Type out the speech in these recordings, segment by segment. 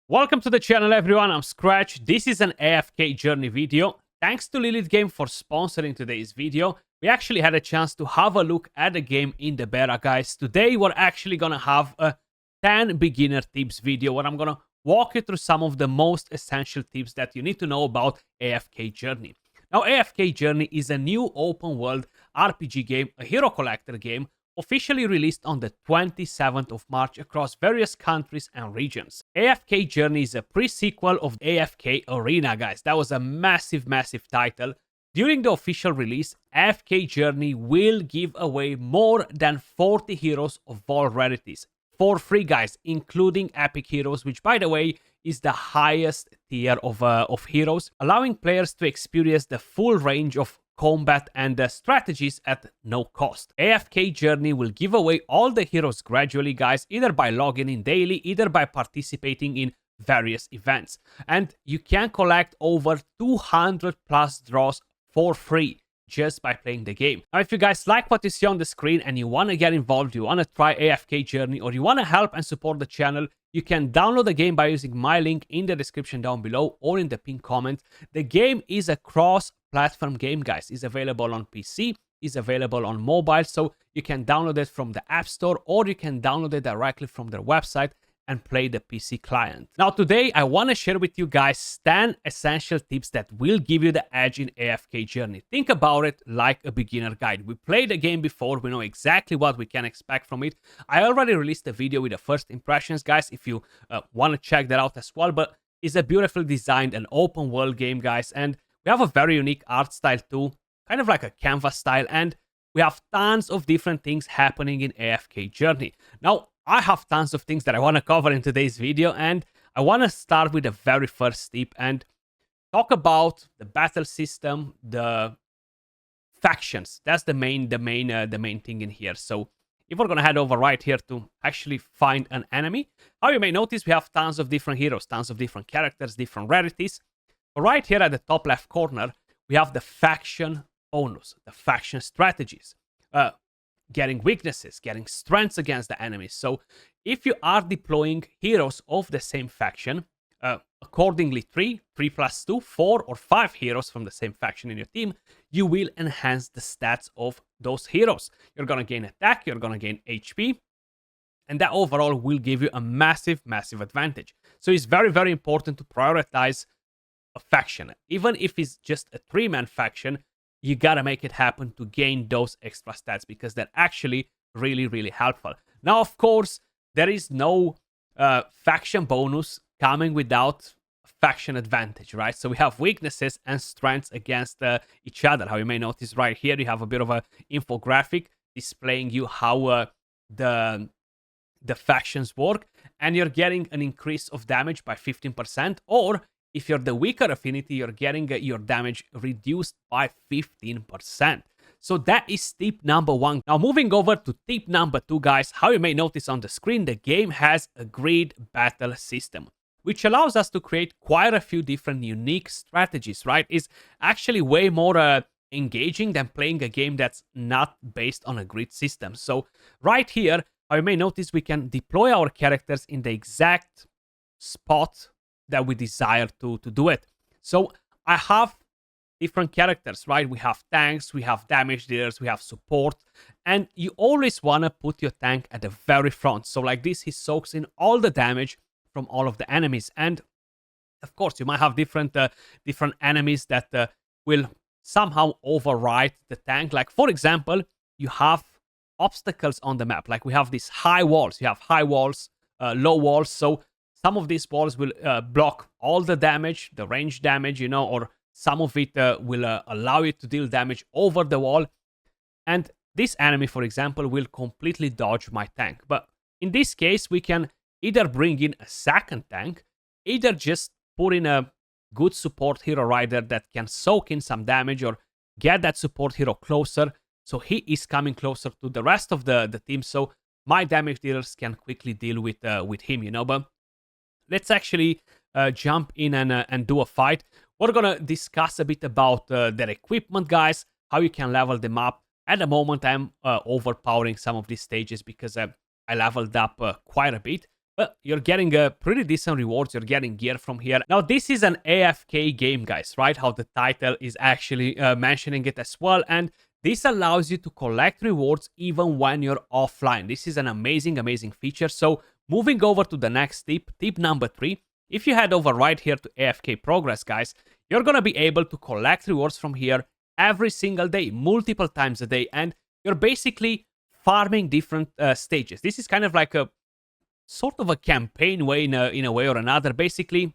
Welcome to the channel, everyone. I'm Skratch. This is an AFK Journey video. Thanks to Lilith Game for sponsoring today's video. We actually had a chance to have a look at the game in the beta, guys. Today, we're actually gonna have a 10 beginner tips video where I'm gonna walk you through some of the most essential tips that you need to know about AFK Journey. Now, AFK Journey is a new open world RPG game, a hero collector game, officially released on the 27th of March across various countries and regions. AFK Journey is a pre-sequel of AFK Arena, guys. That was a massive title. During the official release, AFK Journey will give away more than 40 heroes of all rarities for free, guys, including epic heroes, which, by the way, is the highest tier of heroes, allowing players to experience the full range of combat and strategies at no cost. AFK Journey will give away all the heroes gradually, guys, either by logging in daily, either by participating in various events. And you can collect over 200 plus draws for free just by playing the game. Now, if you guys like what you see on the screen and you want to get involved, you want to try AFK Journey, or you want to help and support the channel, you can download the game by using my link in the description down below or in the pinned comment. The game is a cross-platform game, guys. It's available on PC, is available on mobile, so you can download it from the App Store or you can download it directly from their website and play the PC client. Now, today I want to share with you guys 10 essential tips that will give you the edge in AFK Journey. Think about it like a beginner guide. We played the game before, we know exactly what we can expect from it. I already released a video with the first impressions, guys, if you want to check that out as well. But it's a beautifully designed and open world game, guys, and we have a very unique art style too, kind of like a canvas style, and we have tons of different things happening in AFK Journey. Now, I have tons of things that I want to cover in today's video, and I want to start with the very first tip and talk about the battle system, the factions. That's the main thing in here. So if we're gonna head over right here to actually find an enemy, how you may notice we have tons of different heroes, tons of different characters, different rarities. But right here at the top left corner, we have the faction bonus, the faction strategies. Getting weaknesses, getting strengths against the enemies. So if you are deploying heroes of the same faction, accordingly 3 plus 2, 4 or 5 heroes from the same faction in your team, you will enhance the stats of those heroes. You're gonna gain attack, you're gonna gain HP, and that overall will give you a massive advantage. So it's very important to prioritize a faction. Even if it's just a 3-man faction, you gotta make it happen to gain those extra stats, because they're actually really helpful. Now, of course, there is no faction bonus coming without faction advantage, right? So we have weaknesses and strengths against each other. How you may notice right here, you have a bit of a infographic displaying you how the factions work, and you're getting an increase of damage by 15%, or if you're the weaker affinity, you're getting your damage reduced by 15%. So that is tip number 1. Now, moving over to tip number 2, guys, how you may notice on the screen, the game has a grid battle system, which allows us to create quite a few different unique strategies, right? It's actually way more engaging than playing a game that's not based on a grid system. So right here, how you may notice, we can deploy our characters in the exact spot that we desire to do it. So I have different characters, right? We have tanks, we have damage dealers, we have support, and you always want to put your tank at the very front. So like this, he soaks in all the damage from all of the enemies. And of course, you might have different enemies that will somehow override the tank. Like, for example, you have obstacles on the map. Like we have these high walls. You have high walls, low walls. So some of these walls will block all the damage, the range damage, you know, or some of it will allow you to deal damage over the wall. And this enemy, for example, will completely dodge my tank. But in this case, we can either bring in a second tank, either just put in a good support hero rider that can soak in some damage, or get that support hero closer, so he is coming closer to the rest of the team, so my damage dealers can quickly deal with him, you know. But let's actually jump in and do a fight. We're gonna discuss a bit about their equipment, guys, how you can level them up. At the moment, I'm overpowering some of these stages because I leveled up quite a bit. but you're getting a pretty decent rewards. You're getting gear from here. Now, this is an AFK game, guys, right? How the title is actually mentioning it as well. And this allows you to collect rewards even when you're offline. This is an amazing, amazing feature. So moving over to the next tip, tip number 3. If you head over right here to AFK Progress, guys, you're going to be able to collect rewards from here every single day, multiple times a day. And you're basically farming different stages. This is kind of like a sort of a campaign way in a way or another. Basically,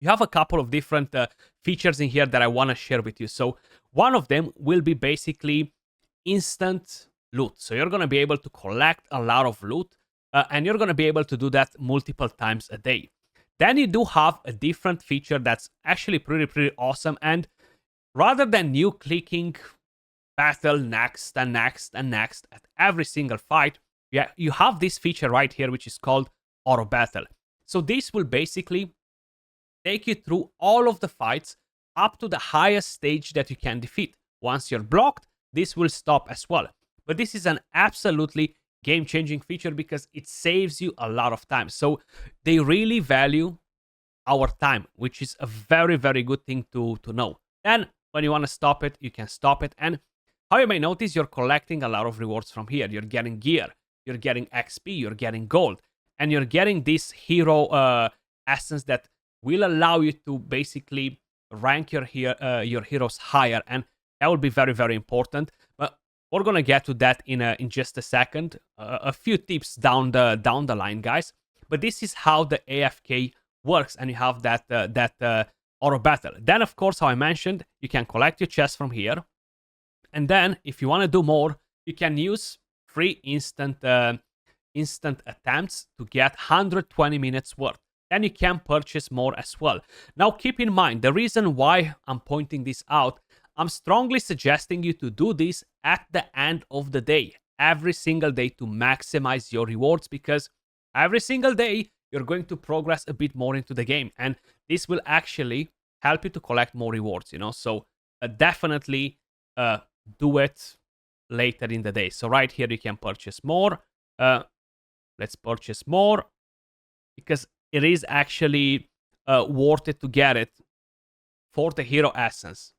you have a couple of different features in here that I want to share with you. So one of them will be basically instant loot. So you're going to be able to collect a lot of loot, and you're going to be able to do that multiple times a day. Then you do have a different feature that's actually pretty awesome. And rather than you clicking battle next and next and next at every single fight, yeah, you have this feature right here, which is called auto battle. So this will basically take you through all of the fights up to the highest stage that you can defeat. Once you're blocked, this will stop as well. But this is an absolutely game-changing feature because it saves you a lot of time. So they really value our time, which is a very good thing to know. Then when you want to stop it, you can stop it. And how you may notice, you're collecting a lot of rewards from here. You're getting gear, you're getting XP, you're getting gold, and you're getting this hero essence that will allow you to basically rank your heroes higher, and that will be very important. But we're gonna get to that in just a second. A few tips down the line, guys. But this is how the AFK works, and you have that auto battle. Then, of course, how I mentioned, you can collect your chests from here, and then if you want to do more, you can use free instant attempts to get 120 minutes worth. Then you can purchase more as well. Now, keep in mind, the reason why I'm pointing this out, I'm strongly suggesting you to do this at the end of the day, every single day, to maximize your rewards, because every single day you're going to progress a bit more into the game, and this will actually help you to collect more rewards, So definitely do it later in the day. So right here, you can purchase more. Let's purchase more, because it is actually worth it to get it for the hero essence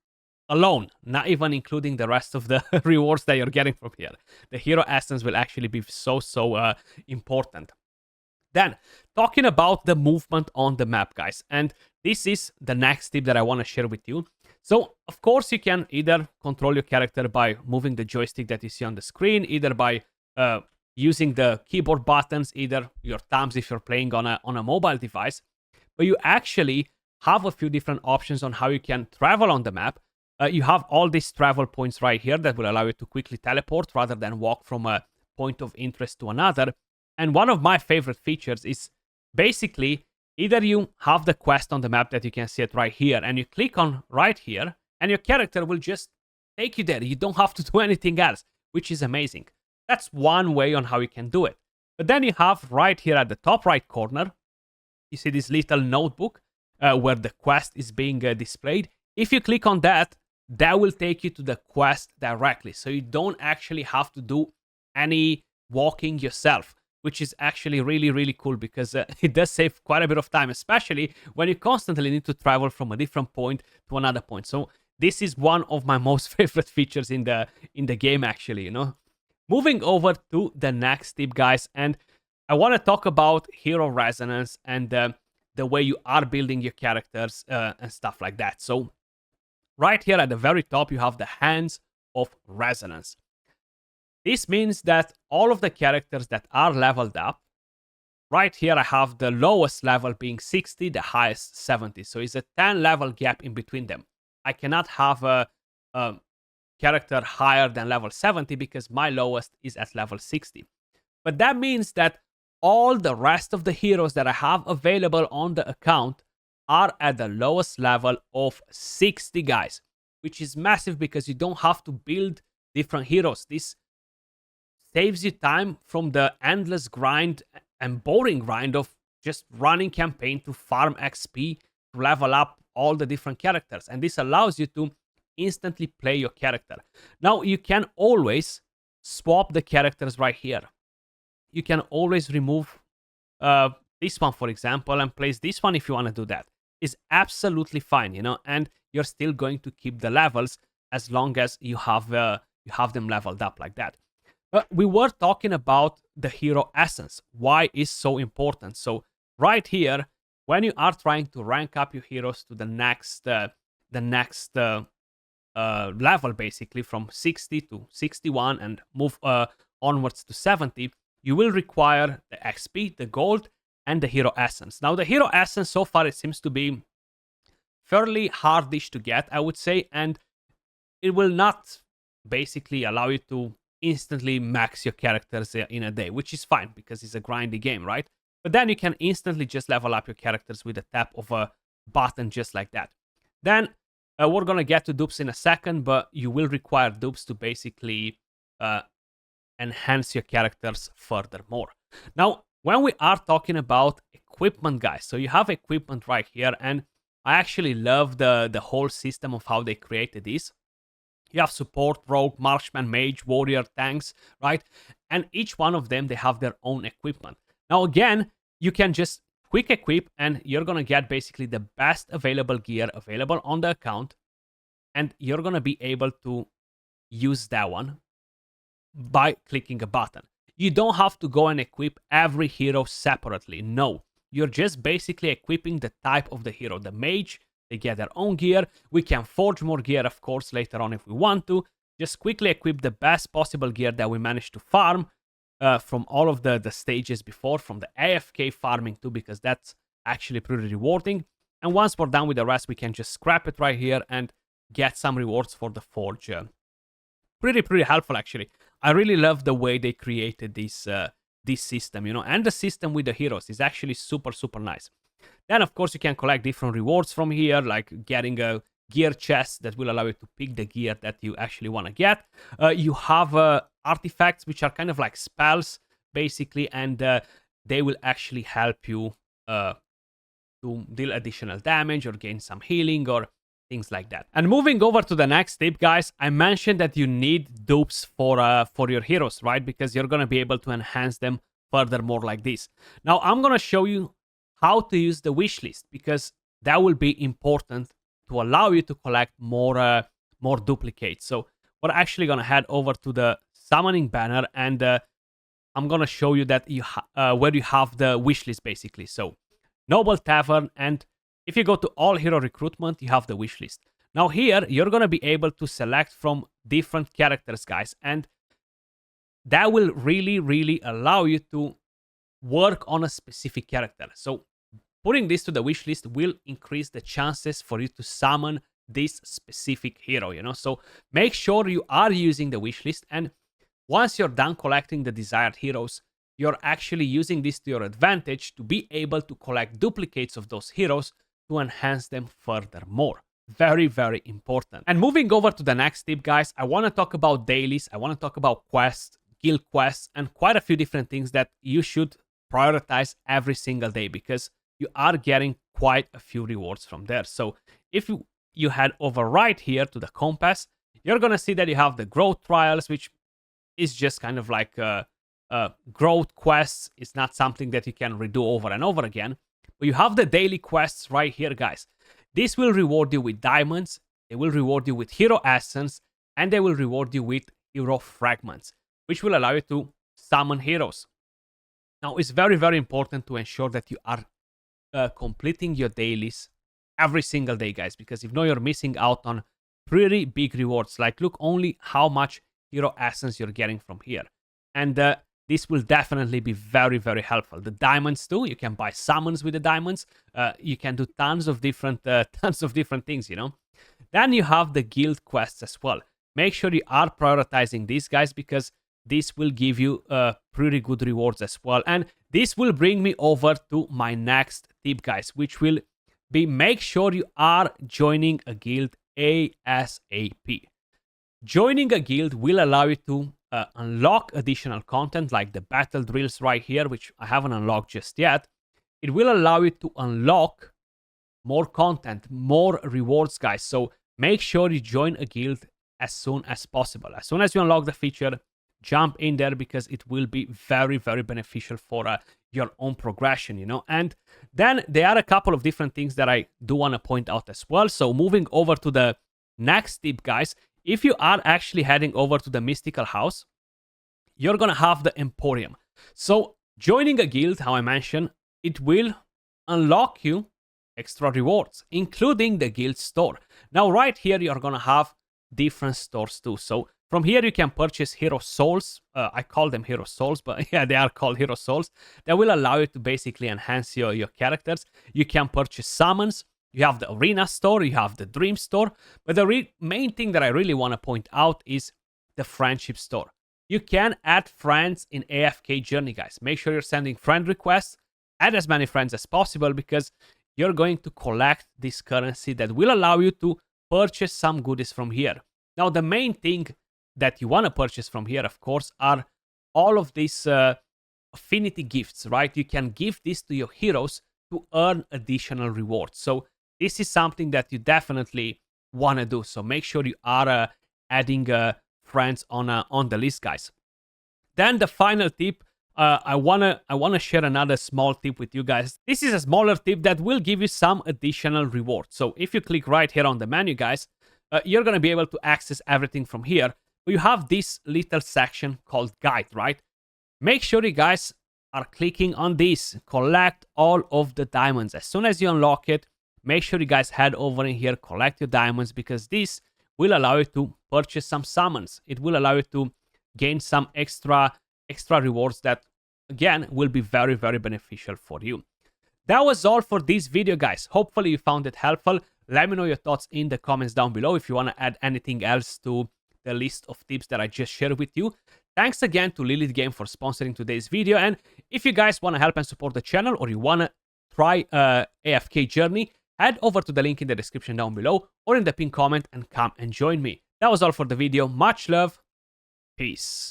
alone, not even including the rest of the rewards that you're getting from here. The hero essence will actually be so important. Then, talking about the movement on the map, guys, and this is the next tip that I want to share with you. So, of course, you can either control your character by moving the joystick that you see on the screen, either by using the keyboard buttons, either your thumbs if you're playing on a mobile device. But you actually have a few different options on how you can travel on the map. You have all these travel points right here that will allow you to quickly teleport rather than walk from a point of interest to another. And one of my favorite features is basically either you have the quest on the map that you can see it right here, and you click on right here, and your character will just take you there. You don't have to do anything else, which is amazing. That's one way on how you can do it. But then you have right here at the top right corner, you see this little notebook where the quest is being displayed. If you click on that, that will take you to the quest directly. So you don't actually have to do any walking yourself, which is actually really cool, because it does save quite a bit of time, especially when you constantly need to travel from a different point to another point. So this is one of my most favorite features in the game, actually, Moving over to the next tip, guys, and I want to talk about hero resonance and the way you are building your characters and stuff like that. So right here at the very top, you have the hands of resonance. This means that all of the characters that are leveled up, right here I have the lowest level being 60, the highest 70. So it's a 10 level gap in between them. I cannot have a character higher than level 70 because my lowest is at level 60. But that means that all the rest of the heroes that I have available on the account are at the lowest level of 60, guys, which is massive because you don't have to build different heroes. This saves you time from the endless grind and boring grind of just running campaign to farm XP to level up all the different characters. And this allows you to instantly play your character. Now, you can always swap the characters right here. You can always remove this one, for example, and place this one if you want to do that. Is absolutely fine, you know, and you're still going to keep the levels as long as you have them leveled up like that. But we were talking about the hero essence. Why is so important? So right here, when you are trying to rank up your heroes to the next level, basically from 60 to 61 and move onwards to 70, you will require the XP, the gold, and the hero essence. Now, the hero essence so far it seems to be fairly hardish to get, I would say, and it will not basically allow you to instantly max your characters in a day, which is fine because it's a grindy game, right? But then you can instantly just level up your characters with a tap of a button just like that. Then we're gonna get to dupes in a second, but you will require dupes to basically enhance your characters furthermore. Now, when we are talking about equipment, guys, so you have equipment right here, and I actually love the whole system of how they created this. You have support, rogue, marksman, mage, warrior, tanks, right? And each one of them, they have their own equipment. Now, again, you can just quick equip, and you're gonna get basically the best available gear available on the account, and you're gonna be able to use that one by clicking a button. You don't have to go and equip every hero separately. No, you're just basically equipping the type of the hero. The mage, they get their own gear. We can forge more gear, of course, later on if we want to. Just quickly equip the best possible gear that we managed to farm from all of the stages before, from the AFK farming too, because that's actually pretty rewarding. And once we're done with the rest, we can just scrap it right here and get some rewards for the forge. Pretty helpful, actually. I really love the way they created this system, you know, and the system with the heroes is actually super nice. Then, of course, you can collect different rewards from here, like getting a gear chest that will allow you to pick the gear that you actually want to get. You have artifacts, which are kind of like spells, basically, and they will actually help you to deal additional damage or gain some healing or things like that. And moving over to the next tip, guys, I mentioned that you need dupes for your heroes, right? Because you're going to be able to enhance them furthermore like this. Now, I'm going to show you how to use the wish list, because that will be important to allow you to collect more duplicates. So we're actually going to head over to the summoning banner, and I'm going to show you that where you have the wish list, basically. So Noble Tavern, and if you go to all hero recruitment, you have the wish list. Now here, you're going to be able to select from different characters, guys, and that will really allow you to work on a specific character. So putting this to the wish list will increase the chances for you to summon this specific hero, you know. So make sure you are using the wish list, and once you're done collecting the desired heroes, you're actually using this to your advantage to be able to collect duplicates of those heroes to enhance them furthermore. Very important. And moving over to the next tip, guys, I want to talk about dailies. I want to talk about quests, guild quests, and quite a few different things that you should prioritize every single day, because you are getting quite a few rewards from there. So if you head over right here to the compass, you're going to see that you have the growth trials, which is just kind of like growth quests. It's not something that you can redo over and over again. But you have the daily quests right here, guys. This will reward you with diamonds, they will reward you with hero essence, and they will reward you with hero fragments, which will allow you to summon heroes. Now, it's very important to ensure that you are completing your dailies every single day, guys, because if not, you're missing out on pretty big rewards. Like, look only how much hero essence you're getting from here. And this will definitely be very helpful. The diamonds too, you can buy summons with the diamonds. You can do tons of different things, you know. Then you have the guild quests as well. Make sure you are prioritizing these, guys, because this will give you pretty good rewards as well. And this will bring me over to my next tip, guys, which will be make sure you are joining a guild ASAP. Joining a guild will allow you to unlock additional content like the battle drills right here, which I haven't unlocked just yet. It will allow you to unlock more content, more rewards, guys. So make sure you join a guild as soon as possible. As soon as you unlock the feature, jump in there because it will be very, very beneficial for your own progression, you know. And then there are a couple of different things that I do want to point out as well. So moving over to the next tip, guys, if you are actually heading over to the mystical house, you're gonna have the Emporium. So joining a guild, how I mentioned, it will unlock you extra rewards, including the guild store. Now, right here, you're gonna have different stores too. So from here, you can purchase hero souls. I call them hero souls, but yeah, they are called hero souls. That will allow you to basically enhance your characters. You can purchase summons. You have the arena store, you have the dream store. But the main thing that I really want to point out is the friendship store. You can add friends in AFK Journey, guys. Make sure you're sending friend requests. Add as many friends as possible because you're going to collect this currency that will allow you to purchase some goodies from here. Now, the main thing that you want to purchase from here, of course, are all of these affinity gifts, right? You can give this to your heroes to earn additional rewards. So this is something that you definitely want to do. So make sure you are adding friends on the list, guys. Then the final tip, I wanna share another small tip with you guys. This is a smaller tip that will give you some additional reward. So if you click right here on the menu, guys, you're gonna be able to access everything from here. But you have this little section called guide, right? Make sure you guys are clicking on this. Collect all of the diamonds. As soon as you unlock it, make sure you guys head over in here, collect your diamonds, because this will allow you to purchase some summons. It will allow you to gain some extra rewards that, again, will be very, very beneficial for you. That was all for this video, guys. Hopefully you found it helpful. Let me know your thoughts in the comments down below if you want to add anything else to the list of tips that I just shared with you. Thanks again to Lilith Game for sponsoring today's video. And if you guys want to help and support the channel, or you want to try AFK Journey, head over to the link in the description down below or in the pinned comment and come and join me. That was all for the video. Much love. Peace.